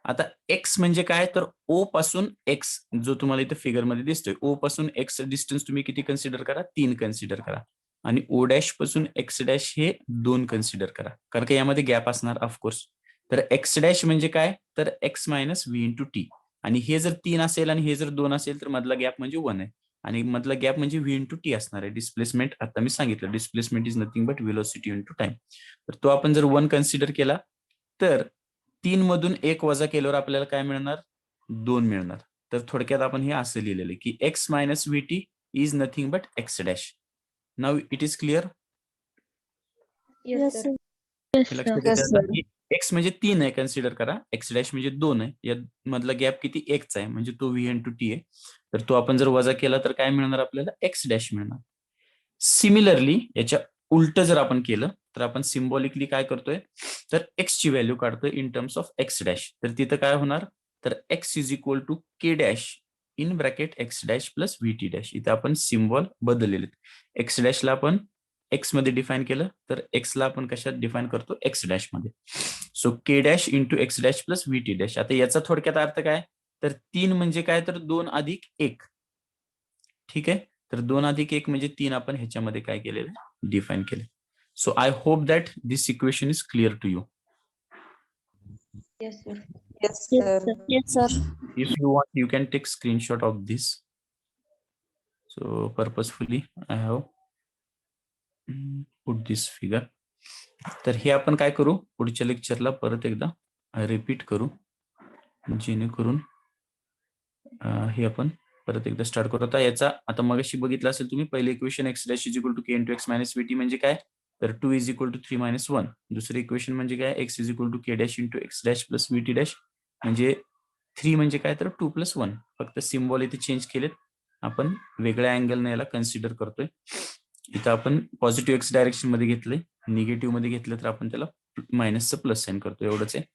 आता एक्स म्हणजे काय, तर ओ पासून एक्स जो तुम्हाला इथे फिगर मध्ये दिसतोय, ओ पासून एक्स डिस्टन्स तुम्ही किती कन्सिडर करा, 3 कन्सिडर करा. आणि ओ डॅश पासून एक्स डॅश हे 2 कन्सिडर करा, कारण का यामध्ये गॅप असणार ऑफकोर्स. तर एक्स डॅश म्हणजे काय, तर x minus V into T. आणि हे जर 3 असेल आणि हे जर 2 असेल तर मधला गॅप म्हणजे 1 आहे. आणि मधला गॅप म्हणजे व्ही इंटू टी असणार आहे. डिस्प्लेसमेंट आता मी सांगितलं, displacement is nothing but velocity into time. तर तो आपण जर 1 कन्सिडर केला तर 3 मधून 1 वजा केल्यावर आपल्याला काय मिळणार, 2 मिळणार. तर थोडक्यात आपण हे असं लिहिलेलं आहे की x minus V T is nothing but x dash. Now it is clear. Yes, sir. हे लक्षात Yes, येते आता sir. की एक्स म्हणजे 3 आहे कन्सिडर करा, एक्स डॅश म्हणजे 2 आहे, या मधला गॅप किती, 1चा आहे, म्हणजे तो व्ही इंटू टी आहे. तर तो आपण जर वजा केला तर काय मिळणार आपल्याला, एक्स डॅश मिळणार. सिमिलरली याच्या उलट जर आपण केलं तर आपण सिम्बॉलिकली काय करतोय, तर एक्स ची व्हॅल्यू काढतोय in terms of X dash. तर तिथं काय होणार, तर X is equal to K dash in bracket X dash plus V T dash. इथं आपण सिम्बॉल बदललेले. एक्स डॅशला आपण एक्स मध्ये डिफाईन केलं, तर एक्स ला आपण कशात डिफाईन करतो, एक्स डॅश मध्ये. So K dash into X dash plus V T dash. आता याचा थोडक्यात अर्थ काय, तर 3 म्हणजे काय, तर 2 अधिक 1. ठीक आहे, तर 2 अधिक 1 म्हणजे 3 आपण ह्याच्यामध्ये काय केलेलं, डिफाईन केले. So I hope that this equation is clear to you. Yes, sir. Yes, sir. Yes, sir. If you want, you can take screenshot of this. So purposefully I have put this figure. तर हे आपण काय करू, पुढच्या लेक्चरला परत एकदा repeat करू, जेणेकरून हे आपण परत एकदा स्टार्ट करू. आता याचा आता मगाशी बघितलं असेल तुम्ही, पहिले equation X dash is equal to K into X minus V T म्हणजे काय, तर 2 इज इक्वल टू 3 मायनस 1. दुसरे इक्वेशन म्हणजे काय, X is equal to K dash into X dash plus V T dash म्हणजे 3 म्हणजे काय, तर 2 प्लस 1. फक्त सिम्बॉल इथे चेंज केलेत, आपण वेगळ्या अँगलने याला कन्सिडर करतोय. इथं आपण पॉझिटिव्ह एक्स डायरेक्शन मध्ये घेतलंय, निगेटिव्ह मध्ये घेतलं तर आपण त्याला मायनसचं प्लस साइन करतो, एवढंच आहे.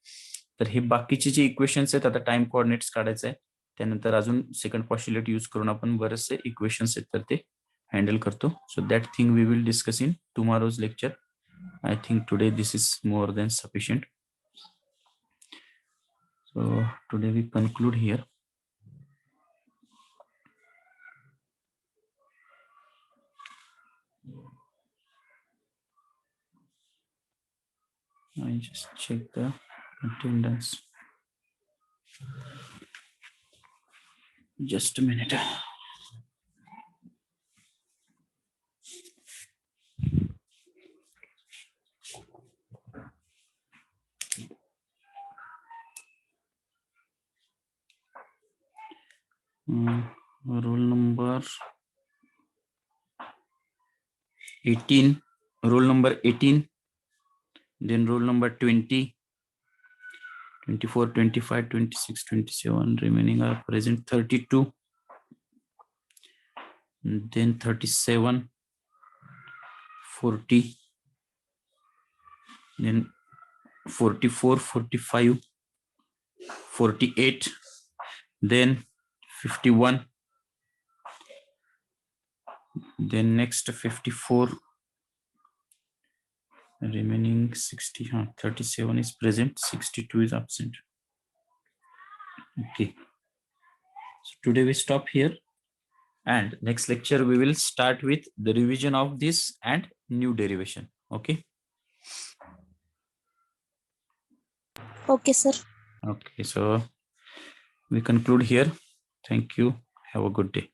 तर हे बाकीचे जे इक्वेशन्स आहेत, आता टाइम कोऑर्डिनेट्स काढायचं आहे, त्यानंतर अजून सेकंड पॉस्ट्युलेट यूज करून आपण बरेचसे इक्वेशन्स आहेत तर ते हँडल करतो. So that thing we will discuss in tomorrow's lecture. I think today this is more than sufficient. So today we conclude here. I just check the attendance. Just a minute. Roll number 18, roll number 18, then roll number 20, 24, 25, 26, 27, remaining are present 32, then 37, 40, then 44, 45, 48, then 51, then next 54, remaining 60, 37 is present, 62 is absent. Okay, so today we stop here, and next lecture we will start with the revision of this and new derivation. Okay. Okay, sir. Okay, so we conclude here. Thank you. Have a good day.